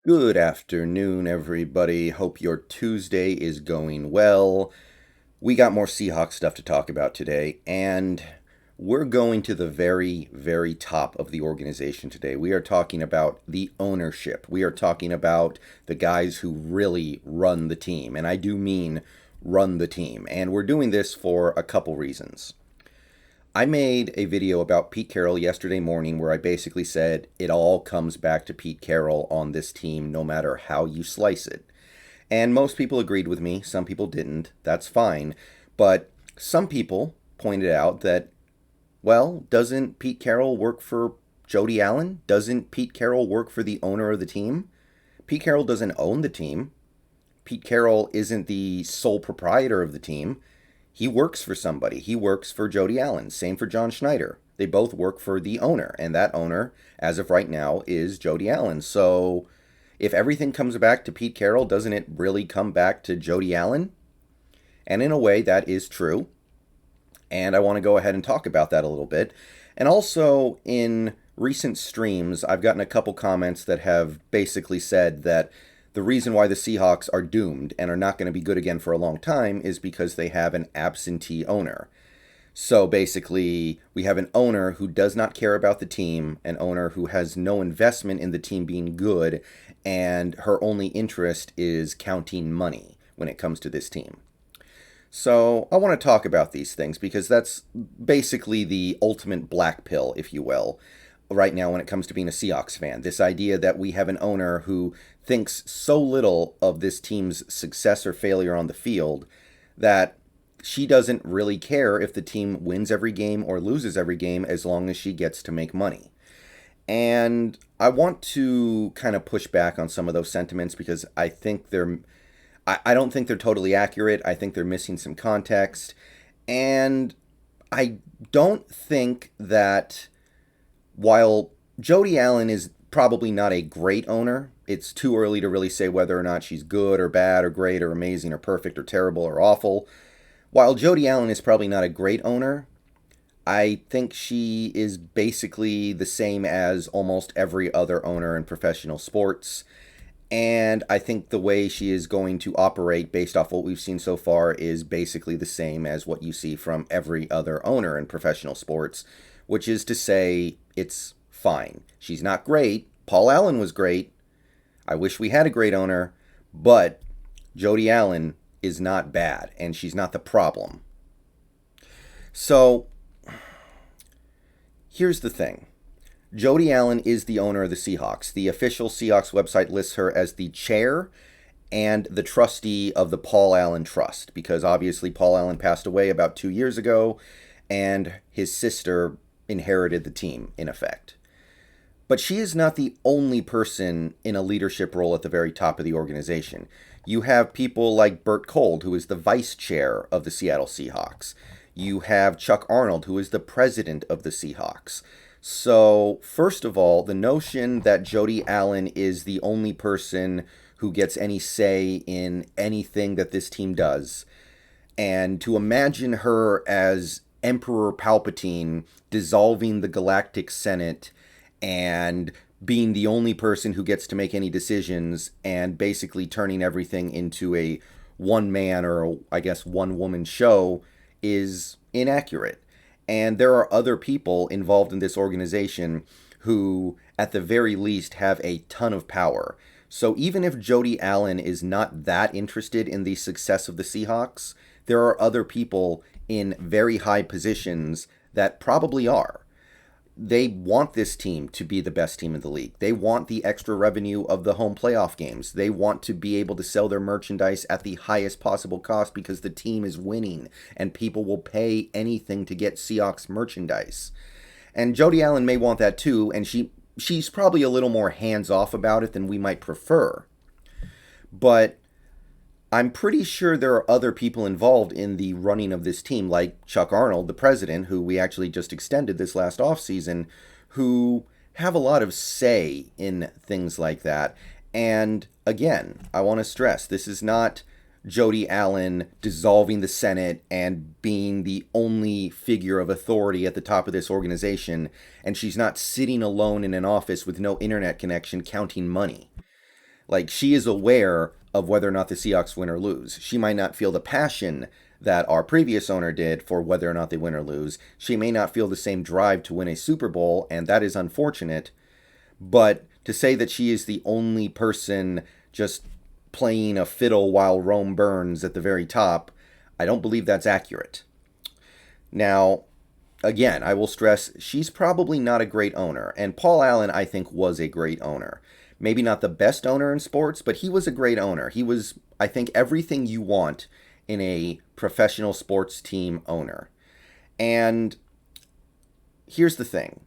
Good afternoon, everybody. Hope your Tuesday is going well. We got more Seahawks stuff to talk about today, and we're going to the very, very top of the organization today. We are talking about the ownership. We are talking about the guys who really run the team, and I do mean run the team. And we're doing this for a couple reasons. I made a video about Pete Carroll yesterday morning where I basically said it all comes back to Pete Carroll on this team no matter how you slice it. And most people agreed with me, some people didn't. That's fine. But some people pointed out that, well, doesn't Pete Carroll work for Jody Allen? Doesn't Pete Carroll work for the owner of the team? Pete Carroll doesn't own the team. Pete Carroll isn't the sole proprietor of the team. He works for somebody. He works for Jody Allen. Same for John Schneider. They both work for the owner, and that owner, as of right now, is Jody Allen. So if everything comes back to Pete Carroll, doesn't it really come back to Jody Allen? And in a way, that is true. And I want to go ahead and talk about that a little bit. And also, in recent streams, I've gotten a couple comments that have basically said that the reason why the Seahawks are doomed and are not going to be good again for a long time is because they have an absentee owner. So basically, we have an owner who does not care about the team, an owner who has no investment in the team being good, and her only interest is counting money when it comes to this team. So I want to talk about these things because that's basically the ultimate black pill, if you will, right now when it comes to being a Seahawks fan. This idea that we have an owner who thinks so little of this team's success or failure on the field that she doesn't really care if the team wins every game or loses every game as long as she gets to make money. And I want to kind of push back on some of those sentiments because I don't think they're totally accurate. I think they're missing some context. And I don't think that while Jody Allen is probably not a great owner, it's too early to really say whether or not she's good or bad or great or amazing or perfect or terrible or awful. While Jody Allen is probably not a great owner, I think she is basically the same as almost every other owner in professional sports. And I think the way she is going to operate based off what we've seen so far is basically the same as what you see from every other owner in professional sports, which is to say it's fine. She's not great. Paul Allen was great. I wish we had a great owner, but Jody Allen is not bad, and she's not the problem. So here's the thing. Jody Allen is the owner of the Seahawks. The official Seahawks website lists her as the chair and the trustee of the Paul Allen Trust, because obviously Paul Allen passed away about 2 years ago, and his sister inherited the team, in effect. But she is not the only person in a leadership role at the very top of the organization. You have people like Bert Kolde, who is the vice chair of the Seattle Seahawks. You have Chuck Arnold, who is the president of the Seahawks. So, first of all, the notion that Jody Allen is the only person who gets any say in anything that this team does, and to imagine her as Emperor Palpatine dissolving the Galactic Senate and being the only person who gets to make any decisions and basically turning everything into a one-man or, I guess, one-woman show is inaccurate. And there are other people involved in this organization who, at the very least, have a ton of power. So even if Jody Allen is not that interested in the success of the Seahawks, there are other people in very high positions that probably are. They want this team to be the best team in the league. They want the extra revenue of the home playoff games. They want to be able to sell their merchandise at the highest possible cost because the team is winning and people will pay anything to get Seahawks merchandise. And Jody Allen may want that too, and she's probably a little more hands-off about it than we might prefer. But I'm pretty sure there are other people involved in the running of this team, like Chuck Arnold, the president, who we actually just extended this last offseason, who have a lot of say in things like that. And again, I want to stress, this is not Jody Allen dissolving the Senate and being the only figure of authority at the top of this organization, and she's not sitting alone in an office with no internet connection counting money. Like, she is aware of whether or not the Seahawks win or lose. She might not feel the passion that our previous owner did for whether or not they win or lose. She may not feel the same drive to win a Super Bowl, and that is unfortunate. But to say that she is the only person just playing a fiddle while Rome burns at the very top, I don't believe that's accurate. Now, again, I will stress she's probably not a great owner, and Paul Allen, I think, was a great owner. Maybe not the best owner in sports, but he was a great owner. He was, I think, everything you want in a professional sports team owner. And here's the thing.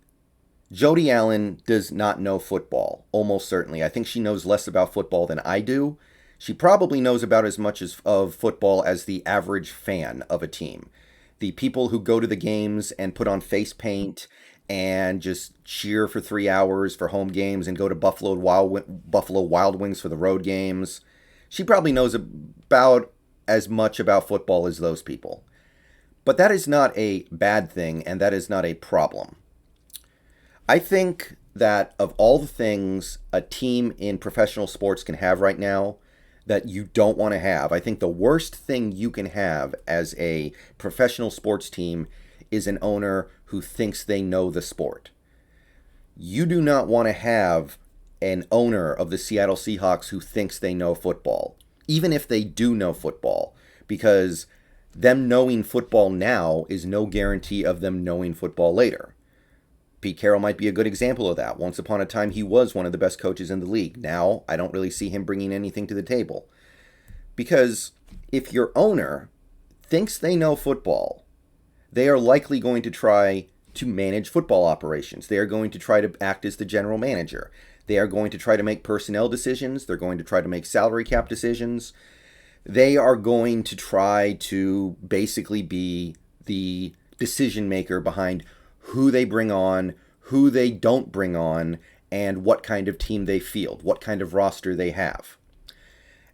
Jody Allen does not know football, almost certainly. I think she knows less about football than I do. She probably knows about as much of football as the average fan of a team. The people who go to the games and put on face paint and just cheer for 3 hours for home games and go to Buffalo Wild Wings for the road games. She probably knows about as much about football as those people. But that is not a bad thing, and that is not a problem. I think that of all the things a team in professional sports can have right now that you don't want to have, I think the worst thing you can have as a professional sports team is an owner who thinks they know the sport. You do not want to have an owner of the Seattle Seahawks who thinks they know football, even if they do know football, because them knowing football now is no guarantee of them knowing football later. Pete Carroll might be a good example of that. Once upon a time, he was one of the best coaches in the league. Now, I don't really see him bringing anything to the table. Because if your owner thinks they know football, they are likely going to try to manage football operations. They are going to try to act as the general manager. They are going to try to make personnel decisions. They're going to try to make salary cap decisions. They are going to try to basically be the decision maker behind who they bring on, who they don't bring on, and what kind of team they field, what kind of roster they have.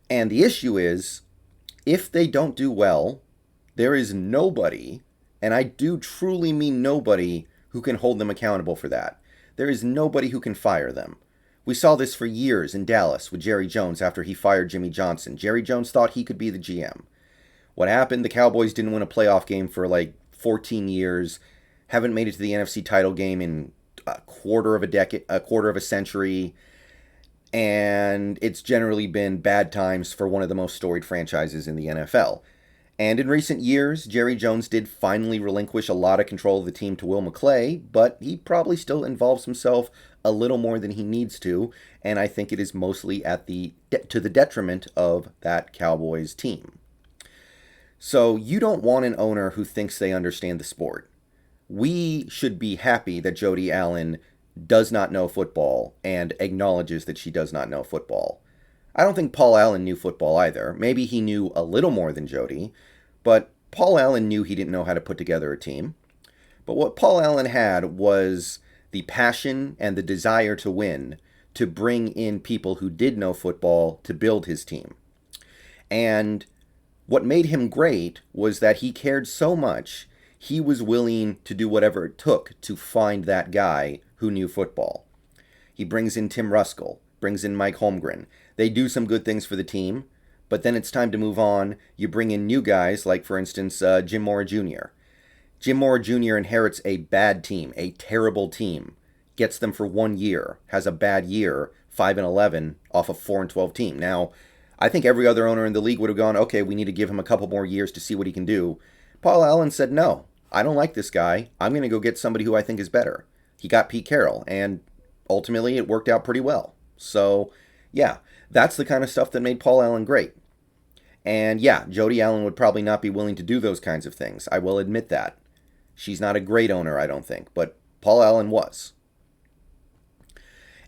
And the issue is, if they don't do well, there is nobody, and I do truly mean nobody, who can hold them accountable for that. There is nobody who can fire them. We saw this for years in Dallas with Jerry Jones after he fired Jimmy Johnson. Jerry Jones thought he could be the GM. What happened? The Cowboys didn't win a playoff game for like 14 years. Haven't made it to the NFC title game in a quarter of a century, and it's generally been bad times for one of the most storied franchises in the NFL. And in recent years, Jerry Jones did finally relinquish a lot of control of the team to Will McClay, but he probably still involves himself a little more than he needs to, and I think it is mostly to the detriment of that Cowboys team. So you don't want an owner who thinks they understand the sport. We should be happy that Jody Allen does not know football and acknowledges that she does not know football. I don't think Paul Allen knew football either. Maybe he knew a little more than Jody, but Paul Allen knew he didn't know how to put together a team. But what Paul Allen had was the passion and the desire to win, to bring in people who did know football to build his team. And what made him great was that he cared so much, he was willing to do whatever it took to find that guy who knew football. He brings in Tim Ruskell, brings in Mike Holmgren. They do some good things for the team, but then it's time to move on. You bring in new guys, like, for instance, Jim Mora Jr. Jim Mora Jr. inherits a bad team, a terrible team, gets them for 1 year, has a bad year, 5-11, off a 4-12 team. Now, I think every other owner in the league would have gone, okay, we need to give him a couple more years to see what he can do. Paul Allen said, no, I don't like this guy. I'm going to go get somebody who I think is better. He got Pete Carroll, and ultimately it worked out pretty well. So, yeah, that's the kind of stuff that made Paul Allen great. And yeah, Jody Allen would probably not be willing to do those kinds of things. I will admit that. She's not a great owner, I don't think, but Paul Allen was.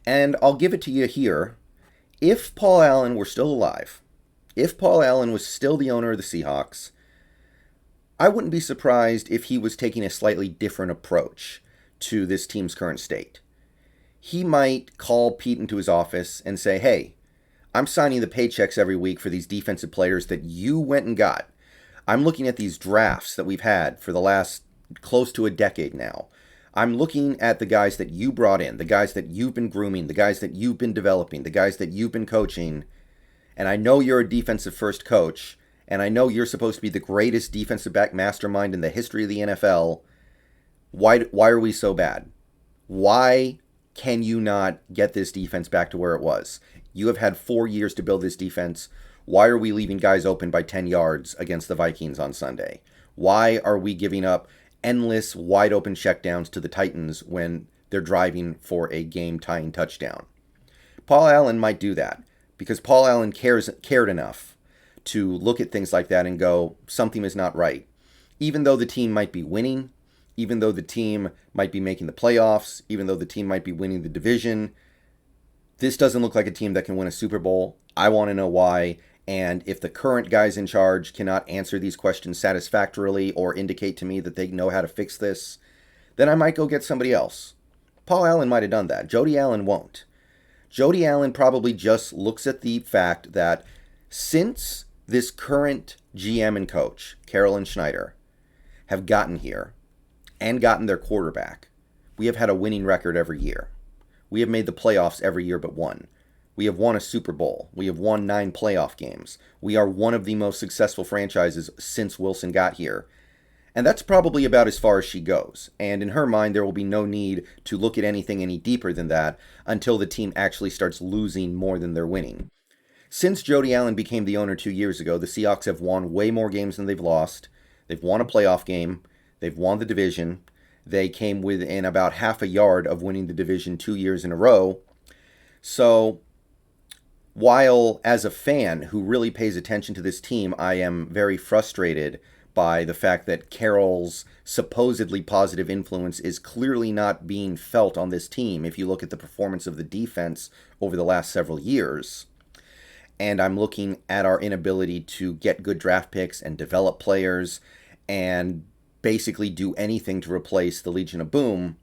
And I'll give it to you here. If Paul Allen were still alive, if Paul Allen was still the owner of the Seahawks, I wouldn't be surprised if he was taking a slightly different approach to this team's current state. He might call Pete into his office and say, hey, I'm signing the paychecks every week for these defensive players that you went and got. I'm looking at these drafts that we've had for the last close to a decade now. I'm looking at the guys that you brought in, the guys that you've been grooming, the guys that you've been developing, the guys that you've been coaching, and I know you're a defensive first coach, and I know you're supposed to be the greatest defensive back mastermind in the history of the NFL. Why are we so bad? Why can you not get this defense back to where it was? You have had 4 years to build this defense. Why are we leaving guys open by 10 yards against the Vikings on Sunday? Why are we giving up endless wide open checkdowns to the Titans when they're driving for a game-tying touchdown? Paul Allen might do that because Paul Allen cared enough to look at things like that and go, something is not right. Even though the team might be winning, even though the team might be making the playoffs, even though the team might be winning the division, this doesn't look like a team that can win a Super Bowl. I want to know why. And if the current guys in charge cannot answer these questions satisfactorily or indicate to me that they know how to fix this, then I might go get somebody else. Paul Allen might have done that. Jody Allen won't. Jody Allen probably just looks at the fact that since this current GM and coach, Carroll and Schneider, have gotten here and gotten their quarterback, we have had a winning record every year. We have made the playoffs every year but one. We have won a Super Bowl. We have won 9 playoff games. We are one of the most successful franchises since Wilson got here. And that's probably about as far as she goes. And in her mind, there will be no need to look at anything any deeper than that until the team actually starts losing more than they're winning. Since Jody Allen became the owner 2 years ago, the Seahawks have won way more games than they've lost. They've won a playoff game. They've won the division. They came within about half a yard of winning the division 2 years in a row. So while as a fan who really pays attention to this team, I am very frustrated by the fact that Carroll's supposedly positive influence is clearly not being felt on this team if you look at the performance of the defense over the last several years. And I'm looking at our inability to get good draft picks and develop players and basically do anything to replace the Legion of Boom.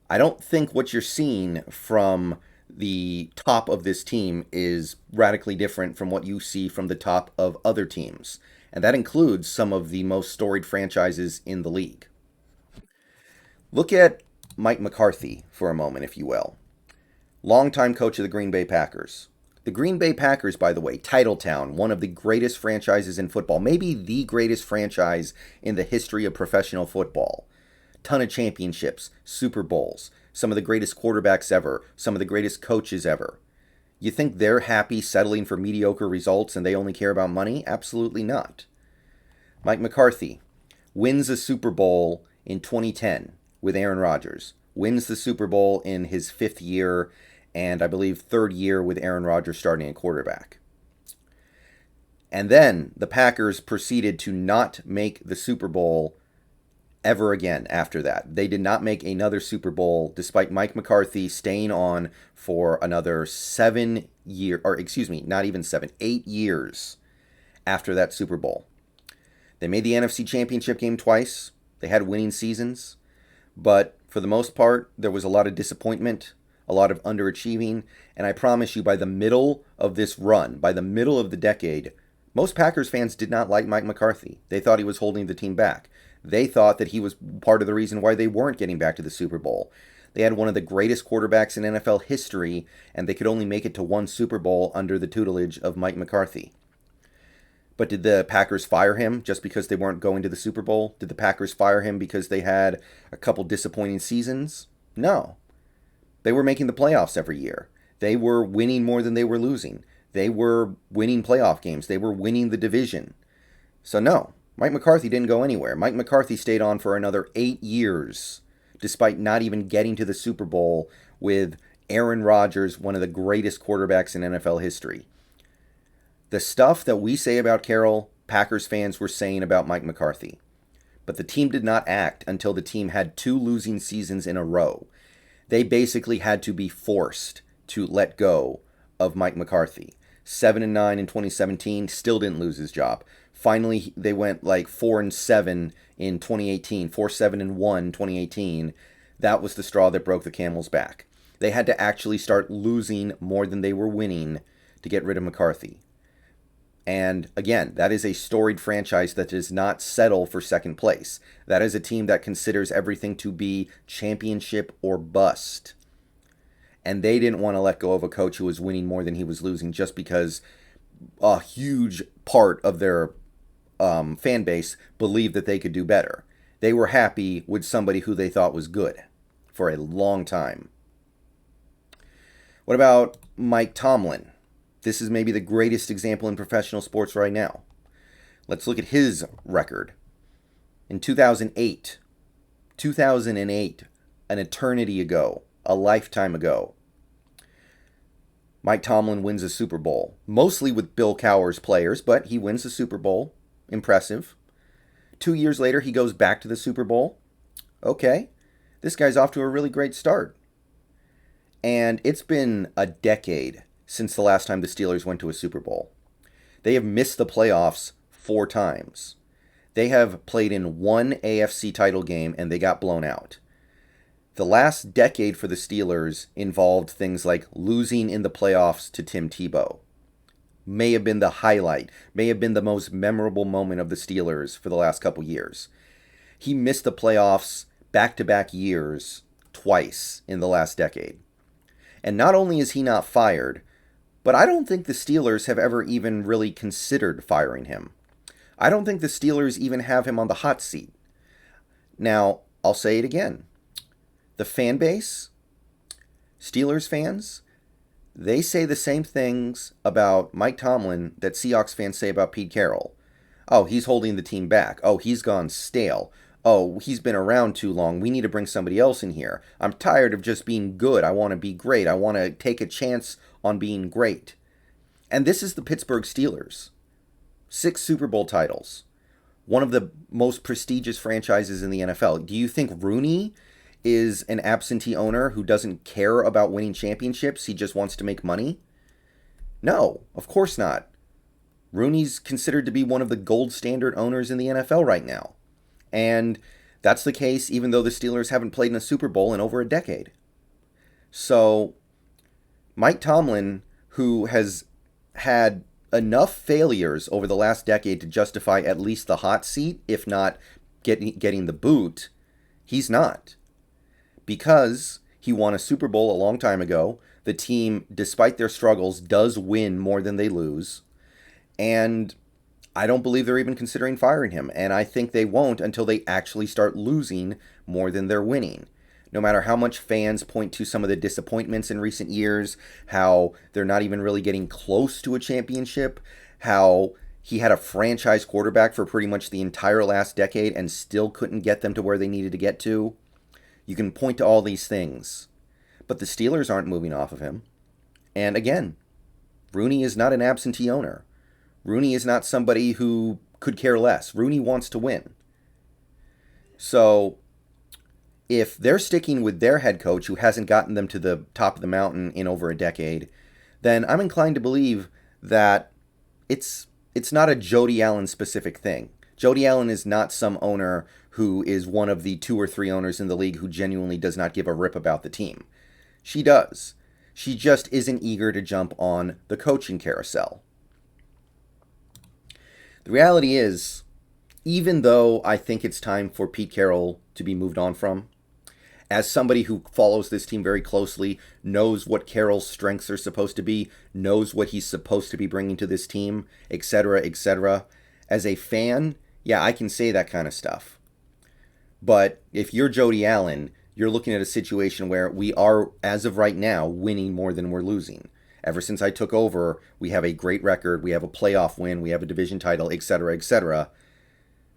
I don't think what you're seeing from the top of this team is radically different from what you see from the top of other teams. And that includes some of the most storied franchises in the league. Look at Mike McCarthy for a moment, if you will. Longtime coach of the Green Bay Packers. The Green Bay Packers, by the way, Titletown, one of the greatest franchises in football, maybe the greatest franchise in the history of professional football. Ton of championships, Super Bowls, some of the greatest quarterbacks ever, some of the greatest coaches ever. You think they're happy settling for mediocre results and they only care about money? Absolutely not. Mike McCarthy wins a Super Bowl in 2010 with Aaron Rodgers. Wins the Super Bowl in his 5th year and I believe 3rd year with Aaron Rodgers starting at quarterback. And then the Packers proceeded to not make the Super Bowl ever again after that. They did not make another Super Bowl despite Mike McCarthy staying on for another 8 years after that Super Bowl. They made the NFC Championship game twice. They had winning seasons. But for the most part, there was a lot of disappointment, a lot of underachieving. And I promise you, by the middle of this run, by the middle of the decade, most Packers fans did not like Mike McCarthy. They thought he was holding the team back. They thought that he was part of the reason why they weren't getting back to the Super Bowl. They had one of the greatest quarterbacks in NFL history, and they could only make it to one Super Bowl under the tutelage of Mike McCarthy. But did the Packers fire him just because they weren't going to the Super Bowl? Did the Packers fire him because they had a couple disappointing seasons? No. They were making the playoffs every year. They were winning more than they were losing. They were winning playoff games. They were winning the division. So no, Mike McCarthy didn't go anywhere. Mike McCarthy stayed on for another 8 years, despite not even getting to the Super Bowl with Aaron Rodgers, one of the greatest quarterbacks in NFL history. The stuff that we say about Carroll, Packers fans were saying about Mike McCarthy. But the team did not act until the team had 2 losing seasons in a row. They basically had to be forced to let go of Mike McCarthy. 7-9 in 2017, still didn't lose his job. Finally, they went like 4-7 in 2018, 4-7-1 2018. That was the straw that broke the camel's back. They had to actually start losing more than they were winning to get rid of McCarthy. And again, that is a storied franchise that does not settle for second place. That is a team that considers everything to be championship or bust. And they didn't want to let go of a coach who was winning more than he was losing just because a huge part of their fan base believed that they could do better. They were happy with somebody who they thought was good for a long time. What about Mike Tomlin? This is maybe the greatest example in professional sports right now. Let's look at his record. In 2008, an eternity ago, a lifetime ago, Mike Tomlin wins a Super Bowl, mostly with Bill Cowher's players, but he wins the Super Bowl. Impressive. 2 years later, he goes back to the Super Bowl. Okay, this guy's off to a really great start. And it's been a decade since the last time the Steelers went to a Super Bowl. They have missed the playoffs 4 times. They have played in 1 AFC title game and they got blown out. The last decade for the Steelers involved things like losing in the playoffs to Tim Tebow. May have been the highlight, may have been the most memorable moment of the Steelers for the last couple years. He missed the playoffs back-to-back years twice in the last decade. And not only is he not fired, but I don't think the Steelers have ever even really considered firing him. I don't think the Steelers even have him on the hot seat. Now, I'll say it again. The fan base, Steelers fans, they say the same things about Mike Tomlin that Seahawks fans say about Pete Carroll. Oh, he's holding the team back. Oh, he's gone stale. Oh, he's been around too long. We need to bring somebody else in here. I'm tired of just being good. I want to be great. I want to take a chance on being great. And this is the Pittsburgh Steelers. 6 Super Bowl titles. One of the most prestigious franchises in the NFL. Do you think Rooney is an absentee owner who doesn't care about winning championships? He just wants to make money? No, of course not. Rooney's considered to be one of the gold standard owners in the NFL right now. And that's the case even though the Steelers haven't played in a Super Bowl in over a decade. So, Mike Tomlin, who has had enough failures over the last decade to justify at least the hot seat, if not getting the boot, he's not. Because he won a Super Bowl a long time ago, the team, despite their struggles, does win more than they lose. And I don't believe they're even considering firing him. And I think they won't until they actually start losing more than they're winning. No matter how much fans point to some of the disappointments in recent years, how they're not even really getting close to a championship, how he had a franchise quarterback for pretty much the entire last decade and still couldn't get them to where they needed to get to. You can point to all these things. But the Steelers aren't moving off of him. And again, Rooney is not an absentee owner. Rooney is not somebody who could care less. Rooney wants to win. So, if they're sticking with their head coach who hasn't gotten them to the top of the mountain in over a decade, then I'm inclined to believe that it's not a Jody Allen specific thing. Jody Allen is not some owner who is one of the 2 or 3 owners in the league who genuinely does not give a rip about the team. She does. She just isn't eager to jump on the coaching carousel. The reality is, even though I think it's time for Pete Carroll to be moved on from, as somebody who follows this team very closely, knows what Carroll's strengths are supposed to be, knows what he's supposed to be bringing to this team, etc., etc., as a fan, yeah, I can say that kind of stuff. But if you're Jody Allen, you're looking at a situation where we are, as of right now, winning more than we're losing. Ever since I took over, we have a great record, we have a playoff win, we have a division title, etc., etc.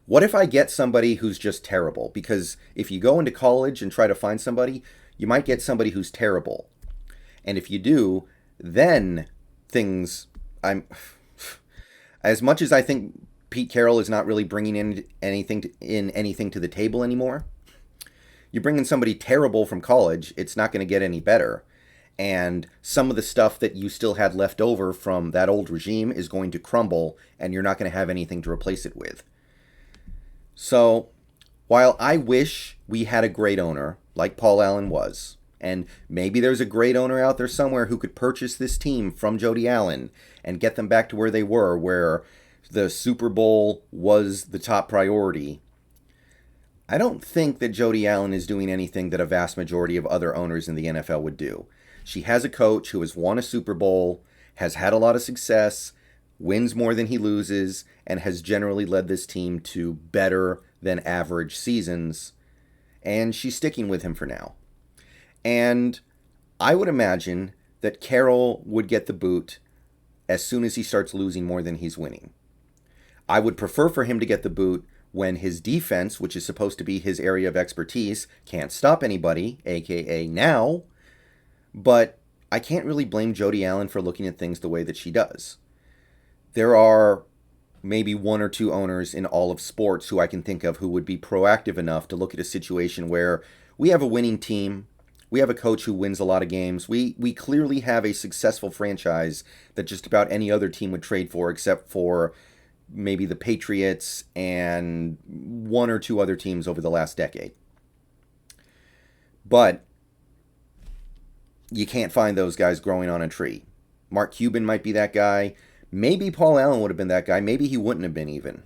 What if I get somebody who's just terrible? Because if you go into college and try to find somebody, you might get somebody who's terrible. And if you do, then as much as I think Pete Carroll is not really bringing in anything to the table anymore, you bring in somebody terrible from college, it's not going to get any better. And some of the stuff that you still had left over from that old regime is going to crumble, and you're not going to have anything to replace it with. So, while I wish we had a great owner, like Paul Allen was, And maybe there's a great owner out there somewhere who could purchase this team from Jody Allen and get them back to where they were, where the Super Bowl was the top priority. I don't think that Jody Allen is doing anything that a vast majority of other owners in the NFL would do. She has a coach who has won a Super Bowl, has had a lot of success, wins more than he loses, and has generally led this team to better than average seasons. And she's sticking with him for now. And I would imagine that Carroll would get the boot as soon as he starts losing more than he's winning. I would prefer for him to get the boot when his defense, which is supposed to be his area of expertise, can't stop anybody, aka now. But I can't really blame Jody Allen for looking at things the way that she does. There are maybe one or two owners in all of sports who I can think of who would be proactive enough to look at a situation where we have a winning team, we have a coach who wins a lot of games, we clearly have a successful franchise that just about any other team would trade for, except for maybe the Patriots and one or two other teams over the last decade. But you can't find those guys growing on a tree. Mark Cuban might be that guy. Maybe Paul Allen would have been that guy. Maybe he wouldn't have been even.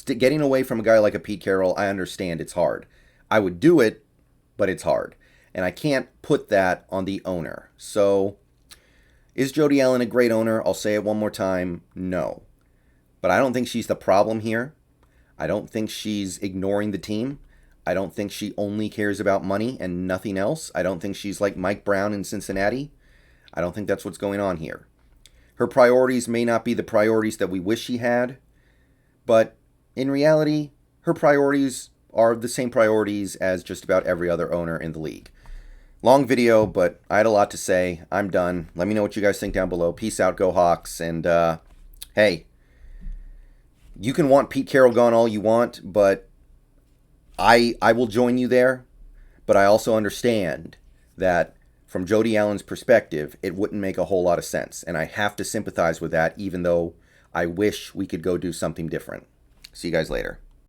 Getting away from a guy like a Pete Carroll, I understand it's hard. I would do it, but it's hard. And I can't put that on the owner. So, is Jody Allen a great owner? I'll say it one more time. No. But I don't think she's the problem here. I don't think she's ignoring the team. I don't think she only cares about money and nothing else. I don't think she's like Mike Brown in Cincinnati. I don't think that's what's going on here. Her priorities may not be the priorities that we wish she had, but in reality, her priorities are the same priorities as just about every other owner in the league. Long video, but I had a lot to say. I'm done. Let me know what you guys think down below. Peace out, go Hawks, and hey, you can want Pete Carroll gone all you want, but I will join you there. But I also understand that from Jody Allen's perspective, it wouldn't make a whole lot of sense. And I have to sympathize with that, even though I wish we could go do something different. See you guys later.